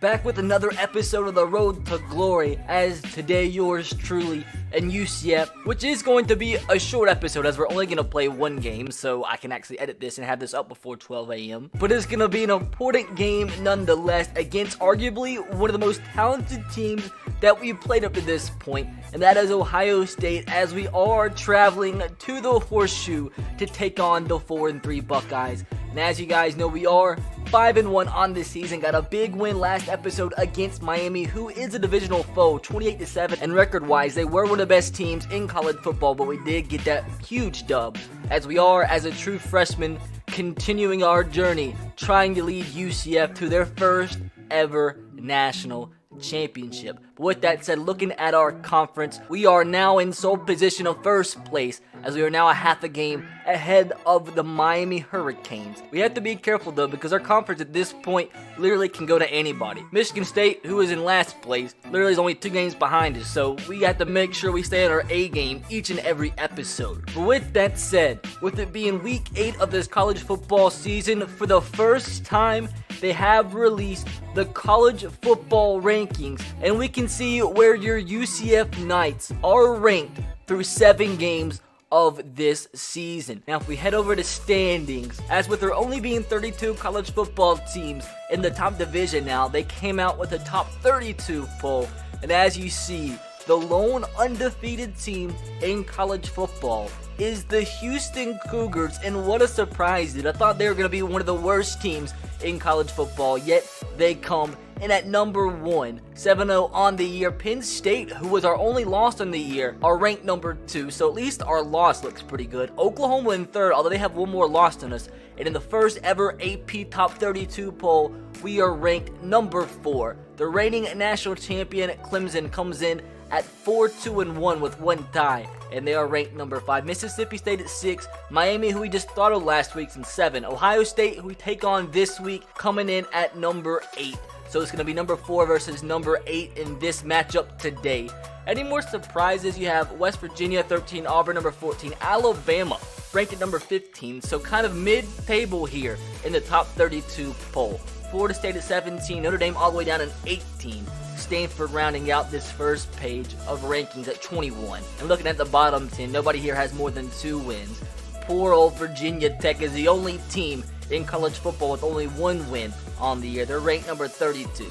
back with another episode of The Road to Glory, as today yours truly and UCF, which is going to be a short episode as we're only going to play one game, so I can actually edit this and have this up before 12 a.m. But it's going to be an important game nonetheless against arguably one of the most talented teams that we've played up to this point, and that is Ohio State, as we are traveling to the Horseshoe to take on the 4-3 Buckeyes. And as you guys know, we are 5-1 on this season. Got a big win last episode against Miami, who is a divisional foe, 28-7. And record-wise, they were one of the best teams in college football, but we did get that huge dub. As we are, as a true freshman, continuing our journey, trying to lead UCF to their first ever national championship. But with that said, looking at our conference, we are now in sole position of first place, as we are now a half a game ahead of the Miami Hurricanes. We have to be careful though, because our conference at this point literally can go to anybody. Michigan State, who is in last place, literally is only 2 games behind us, so we have to make sure we stay on our A game each and every episode. But with that said, with it being week 8 of this college football season, for the first time they have released the college football rankings, and we can see where your UCF Knights are ranked through 7 games of this season. Now, if we head over to standings, as with there only being 32 college football teams in the top division now, they came out with a top 32 poll, and as you see, the lone undefeated team in college football is the Houston Cougars, and what a surprise, dude. I thought they were going to be one of the worst teams in college football, yet they come in at number 1, 7-0 on the year. Penn State, who was our only loss on the year, are ranked number 2, so at least our loss looks pretty good. Oklahoma in 3rd, although they have one more loss than us, and in the first ever AP Top 32 poll, we are ranked number 4. The reigning national champion Clemson comes in at 4-2-1 with 1 tie, and they are ranked number 5. Mississippi State at 6. Miami, who we just throttled last week, in 7. Ohio State, who we take on this week, coming in at number 8. So it's going to be number 4 versus number 8 in this matchup today. Any more surprises? You have West Virginia 13, Auburn number 14, Alabama ranked at number 15. So kind of mid-table here in the top 32 poll. Florida State at 17, Notre Dame all the way down at 18. Stanford rounding out this first page of rankings at 21. And looking at the bottom 10, nobody here has more than 2 wins. Poor old Virginia Tech is the only team in college football with only 1 win on the year. They're ranked number 32.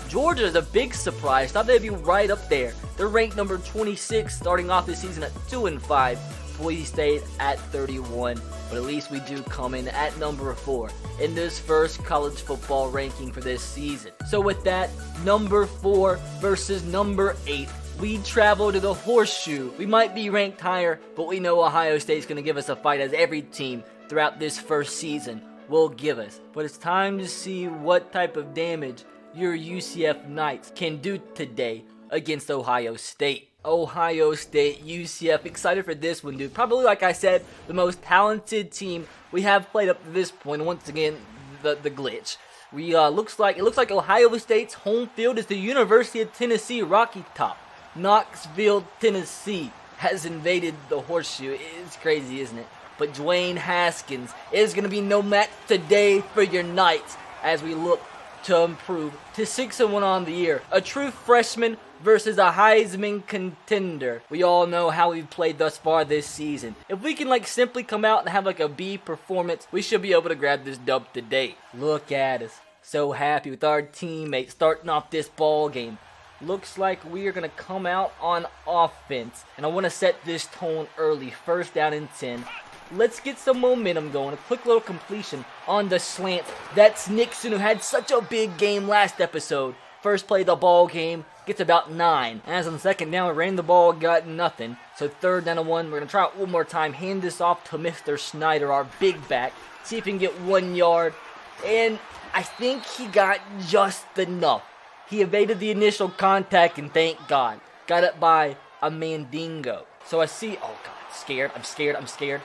Georgia is a big surprise. Thought they'd be right up there. They're ranked number 26, starting off this season at 2-5. Boise State at 31, but at least we do come in at number 4 in this first college football ranking for this season. So with that, number 4 versus number 8, we travel to the Horseshoe. We might be ranked higher, but we know Ohio State's going to give us a fight, as every team throughout this first season will give us. But it's time to see what type of damage your UCF Knights can do today against Ohio State. Ohio State, UCF, excited for this one, dude. Probably, like I said, the most talented team we have played up to this point. Once again, the glitch. It looks like Ohio State's home field is the University of Tennessee Rocky Top. Knoxville, Tennessee has invaded the Horseshoe. It's crazy, isn't it? But Dwayne Haskins is going to be no match today for your Knights, as we look to improve to 6-1 on the year. A true freshman versus a Heisman contender. We all know how we've played thus far this season. If we can simply come out and have a B performance, we should be able to grab this dub today. Look at us. So happy with our teammates starting off this ball game. Looks like we are going to come out on offense, and I want to set this tone early. First down and 10. Let's get some momentum going. A quick little completion on the slant. That's Nixon, who had such a big game last episode. First play of the ball game, gets about 9. As on second down, we ran the ball, got nothing. So 3rd down and 1. We're going to try it one more time. Hand this off to Mr. Snyder, our big back. See if he can get 1 yard. And I think he got just enough. He evaded the initial contact, and thank God. Got it by a Mandingo. So I see, oh God, I'm scared.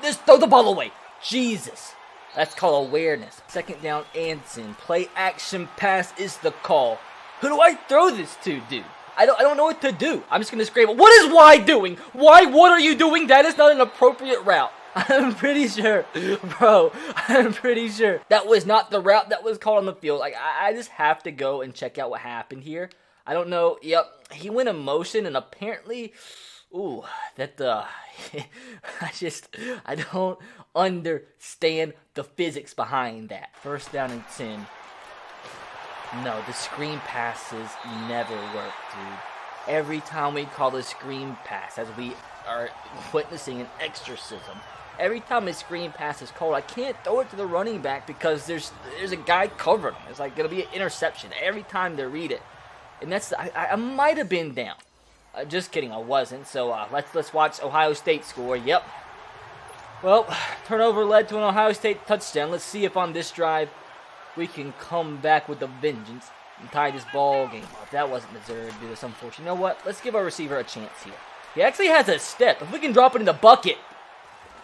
Just throw the ball away. Jesus. That's called awareness. 2nd down and 10. Play action pass is the call. Who do I throw this to, dude? I don't know what to do. I'm just going to scream, what is Y doing? Y, what are you doing? That is not an appropriate route. I'm pretty sure, bro. I'm pretty sure that was not the route that was called on the field. Like, I just have to go and check out what happened here. I don't know. Yep, he went in motion, and apparently, ooh, that I don't understand the physics behind that. First down and 10. No, the screen passes never work, dude. Every time we call a screen pass, as we are witnessing an exorcism, every time a screen pass is called, I can't throw it to the running back because there's a guy covering him. It's like gonna be an interception every time they read it, and that's I might have been down. Just kidding, I wasn't. So let's watch Ohio State score. Yep. Well, turnover led to an Ohio State touchdown. Let's see if on this drive we can come back with a vengeance and tie this ball game up. That wasn't deserved, dude. That's unfortunate. You know what? Let's give our receiver a chance here. He actually has a step. If we can drop it in the bucket,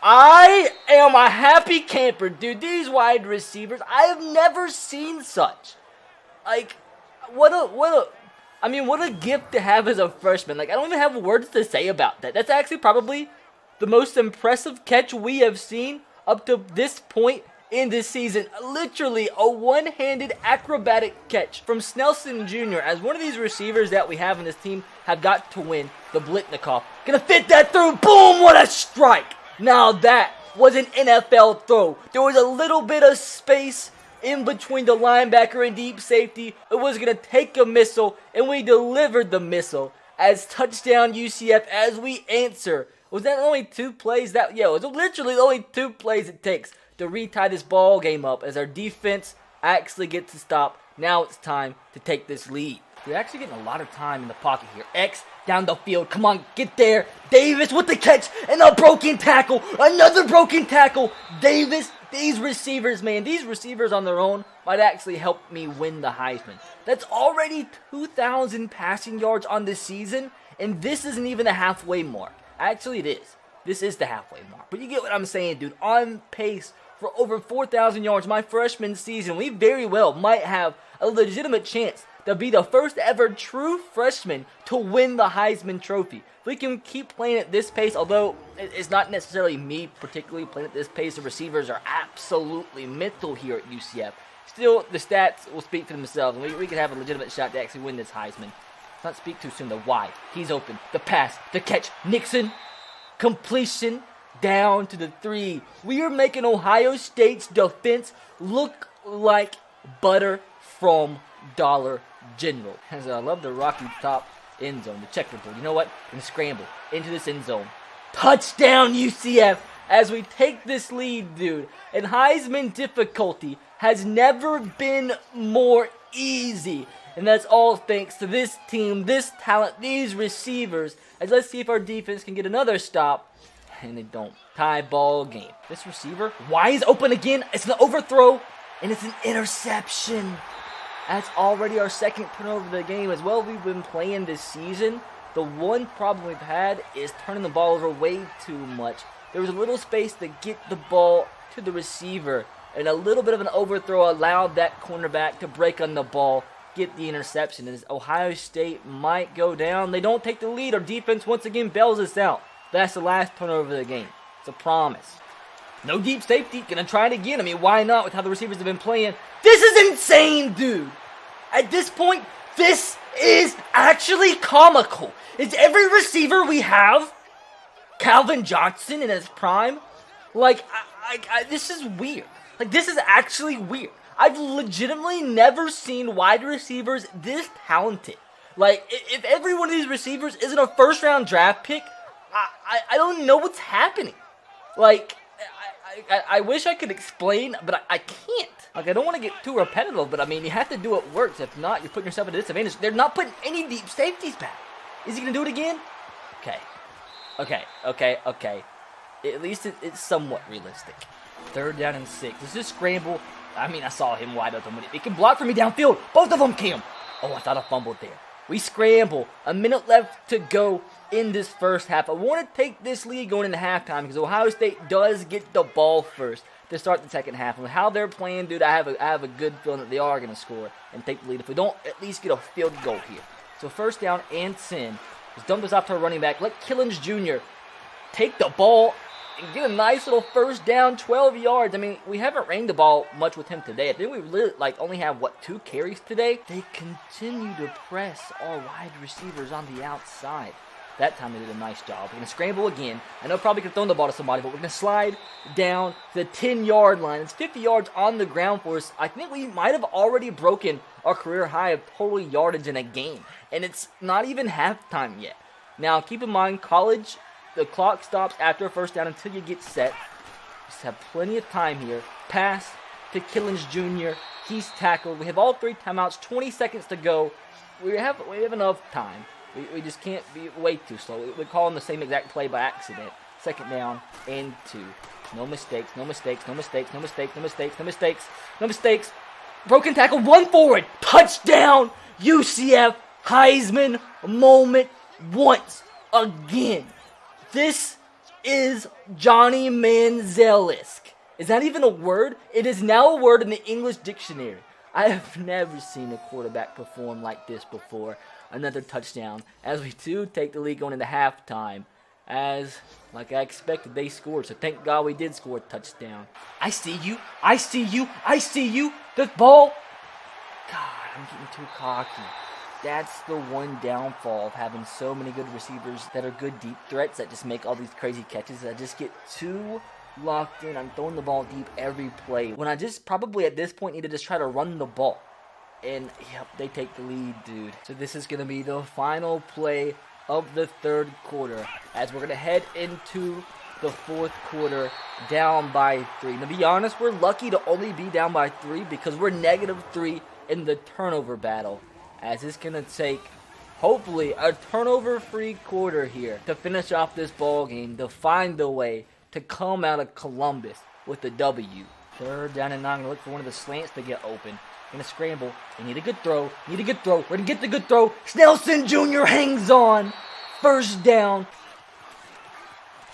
I am a happy camper, dude. These wide receivers, I have never seen such. Like, what a gift to have as a freshman. Like, I don't even have words to say about that. That's actually probably the most impressive catch we have seen up to this point in this season. Literally a one-handed acrobatic catch from Snelson Jr. as one of these receivers that we have in this team have got to win the Blitnikoff. Gonna fit that through. Boom! What a strike! Now that was an NFL throw. There was a little bit of space in between the linebacker and deep safety. It was gonna take a missile, and we delivered the missile as touchdown UCF as we answer. Was that only 2 plays? It was literally only 2 plays it takes to retie this ball game up as our defense actually gets to stop. Now it's time to take this lead. We're actually getting a lot of time in the pocket here. X down the field. Come on, get there. Davis with the catch and a broken tackle. Another broken tackle. Davis, these receivers, man, these receivers on their own might actually help me win the Heisman. That's already 2,000 passing yards on the season, and this isn't even the halfway mark. Actually, it is. This is the halfway mark. But you get what I'm saying, dude. On pace for over 4,000 yards my freshman season. We very well might have a legitimate chance to be the first ever true freshman to win the Heisman Trophy. If we can keep playing at this pace, although it's not necessarily me particularly playing at this pace, the receivers are absolutely mental here at UCF. Still, the stats will speak for themselves, and we could have a legitimate shot to actually win this Heisman. Let's not speak too soon. The wide. He's open. The pass. The catch. Nixon. Completion. Down to the 3. We are making Ohio State's defense look like butter from Dollar General. As I love the rocky top end zone, the checkerboard. You know what? We're going to scramble into this end zone. Touchdown UCF as we take this lead, dude. And Heisman difficulty has never been more easy. And that's all thanks to this team, this talent, these receivers. As let's see if our defense can get another stop. And they don't. Tie ball game. This receiver, wide open again. It's an overthrow, and it's an interception. That's already our second turnover of the game. As well we've been playing this season, the one problem we've had is turning the ball over way too much. There was a little space to get the ball to the receiver, and a little bit of an overthrow allowed that cornerback to break on the ball, get the interception. As Ohio State might go down, they don't take the lead. Our defense once again bails us out. That's the last turnover of the game. It's a promise. No deep safety. Gonna try it again. I mean, why not with how the receivers have been playing? This is insane, dude. At this point, this is actually comical. Is every receiver we have Calvin Johnson in his prime? Like, this is weird. Like, this is actually weird. I've legitimately never seen wide receivers this talented. Like, if every one of these receivers isn't a first-round draft pick, I don't know what's happening. Like, I wish I could explain, but I can't. Like, I don't want to get too repetitive, but I mean, you have to do what works. If not, you're putting yourself at a disadvantage. They're not putting any deep safeties back. Is he going to do it again? Okay. At least it's somewhat realistic. 3rd down and 6. This is scramble. I mean, I saw him wide open. It can block for me downfield. Both of them can. Oh, I thought I fumbled there. We scramble. A minute left to go in this first half. I want to take this lead going into halftime because Ohio State does get the ball first to start the second half. And how they're playing, dude, I have a good feeling that they are going to score and take the lead if we don't at least get a field goal here. So 1st down and 10. Let's dump this off to our running back. Let Killins Jr. take the ball and get a nice little first down, 12 yards. I mean, we haven't ran the ball much with him today. I think we really, only have, 2 carries today? They continue to press our wide receivers on the outside. That time they did a nice job. We're going to scramble again. I know probably could have thrown the ball to somebody, but we're going to slide down the 10-yard line. It's 50 yards on the ground for us. I think we might have already broken our career high of total yardage in a game. And it's not even halftime yet. Now, keep in mind, college, the clock stops after a first down until you get set. Just have plenty of time here. Pass to Killins Jr. He's tackled. We have all 3 timeouts, 20 seconds to go. We have enough time. We just can't be way too slow. We're calling the same exact play by accident. Second down and 2. No mistakes, no mistakes, no mistakes, no mistakes, no mistakes, no mistakes, no mistakes. Broken tackle, run forward. Touchdown, UCF, Heisman moment once again. This is Johnny Manziel-esque. Is that even a word? It is now a word in the English dictionary. I have never seen a quarterback perform like this before. Another touchdown as we do take the lead going into halftime. As, like I expected, they scored. So thank God we did score a touchdown. I see you. I see you. I see you. The ball. God, I'm getting too cocky. That's the one downfall of having so many good receivers that are good deep threats that just make all these crazy catches. I just get too locked in. I'm throwing the ball deep every play when I just probably at this point need to just try to run the ball. And, yep, they take the lead, dude. So this is going to be the final play of the third quarter as we're going to head into the fourth quarter down by 3. To be honest, we're lucky to only be down by 3 because we're -3 in the turnover battle. As it's going to take, hopefully, a turnover-free quarter here to finish off this ball game, to find a way to come out of Columbus with a W. Third down and 9. Going to look for one of the slants to get open. Going to scramble. They need a good throw. Need a good throw. We're going to get the good throw. Snelson Jr. hangs on. First down.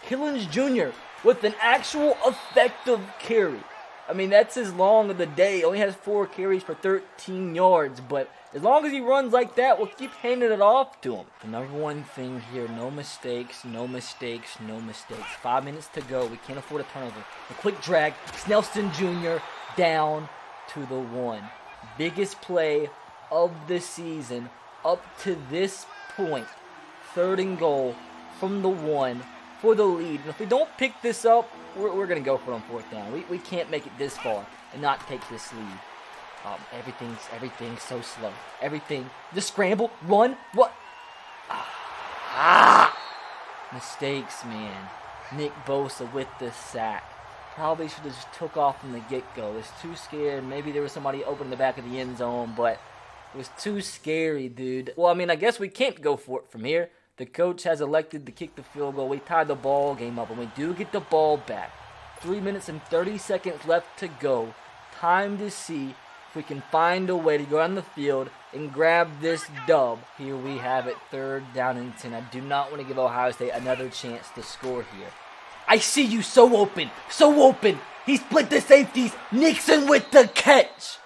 Killins Jr. with an actual effective carry. I mean, that's his long of the day. Only has 4 carries for 13 yards. But as long as he runs like that, we'll keep handing it off to him. The number one thing here, no mistakes, no mistakes, no mistakes. 5 minutes to go. We can't afford a turnover. A quick drag. Snelson Jr. down to the 1. Biggest play of the season up to this point. 3rd and goal from the 1 for the lead. And if we don't pick this up, we're going to go for it on 4th down. We can't make it this far and not take this lead. Everything's so slow. Everything. Just scramble. Run. What? Mistakes, man. Nick Bosa with the sack. Probably should have just took off from the get-go. Was too scared. Maybe there was somebody open in the back of the end zone, but it was too scary, dude. Well, I mean, I guess we can't go for it from here. The coach has elected to kick the field goal. We tied the ball game up, and we do get the ball back. 3 minutes and 30 seconds left to go. Time to see if we can find a way to go on the field and grab this dub. Here we have it, 3rd down and 10. I do not want to give Ohio State another chance to score here. I see you so open, so open. He split the safeties. Nixon with the catch.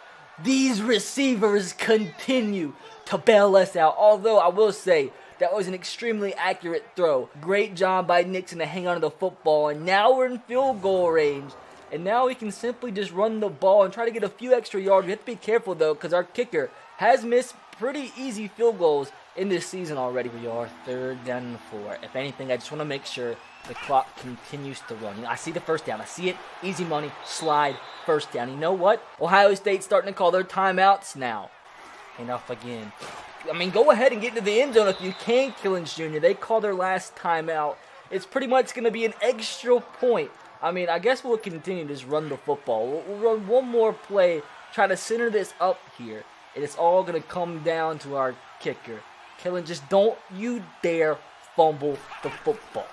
These receivers continue to bail us out. Although I will say that was an extremely accurate throw. Great job by Nixon to hang on to the football. And now we're in field goal range. And now we can simply just run the ball and try to get a few extra yards. We have to be careful though because our kicker has missed pretty easy field goals in this season already. We are 3rd down and 4. If anything, I just want to make sure the clock continues to run. You know, I see the first down. I see it. Easy money. Slide. First down. You know what? Ohio State's starting to call their timeouts now. Enough again. I mean, go ahead and get into the end zone if you can, Killins Jr. They call their last timeout. It's pretty much going to be an extra point. I mean, I guess we'll continue to just run the football. We'll run one more play, try to center this up here, and it's all going to come down to our kicker. Killins, just don't you dare fumble the football.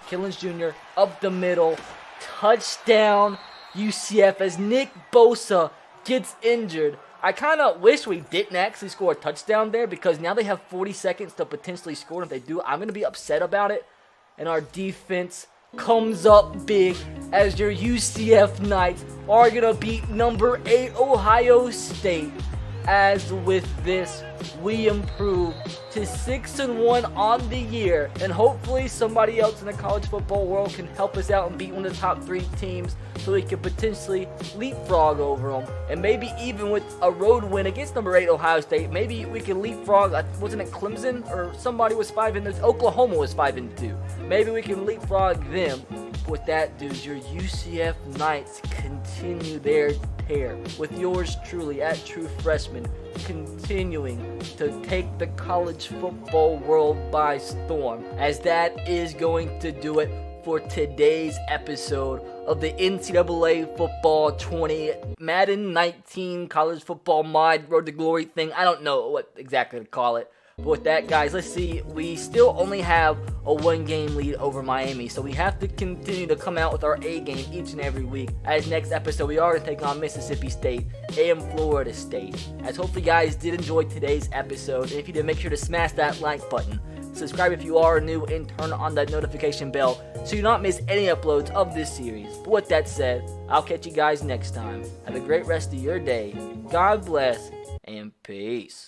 Killins Jr. up the middle. Touchdown UCF as Nick Bosa gets injured. I kind of wish we didn't actually score a touchdown there because now they have 40 seconds to potentially score. And if they do, I'm going to be upset about it. And our defense comes up big as your UCF Knights are going to beat number 8 Ohio State as with this, we improve to 6-1 on the year, and hopefully somebody else in the college football world can help us out and beat one of the top 3 teams so we can potentially leapfrog over them. And maybe even with a road win against number 8 Ohio State, maybe we can leapfrog, wasn't it Clemson or somebody was 5-2? Oklahoma was 5-2. Maybe we can leapfrog them. With that, dudes, your UCF Knights continue their tear with yours truly at True Freshman, continuing to take the college football world by storm, as that is going to do it for today's episode of the NCAA Football 20 Madden 19 College Football Mod Road to Glory thing. I don't know what exactly to call it. But with that, guys, let's see. We still only have a 1-game lead over Miami, so we have to continue to come out with our A game each and every week. As next episode, we are going to take on Mississippi State and Florida State. As hopefully, you guys did enjoy today's episode. And if you did, make sure to smash that like button. Subscribe if you are new, and turn on that notification bell so you don't miss any uploads of this series. But with that said, I'll catch you guys next time. Have a great rest of your day. God bless, and peace.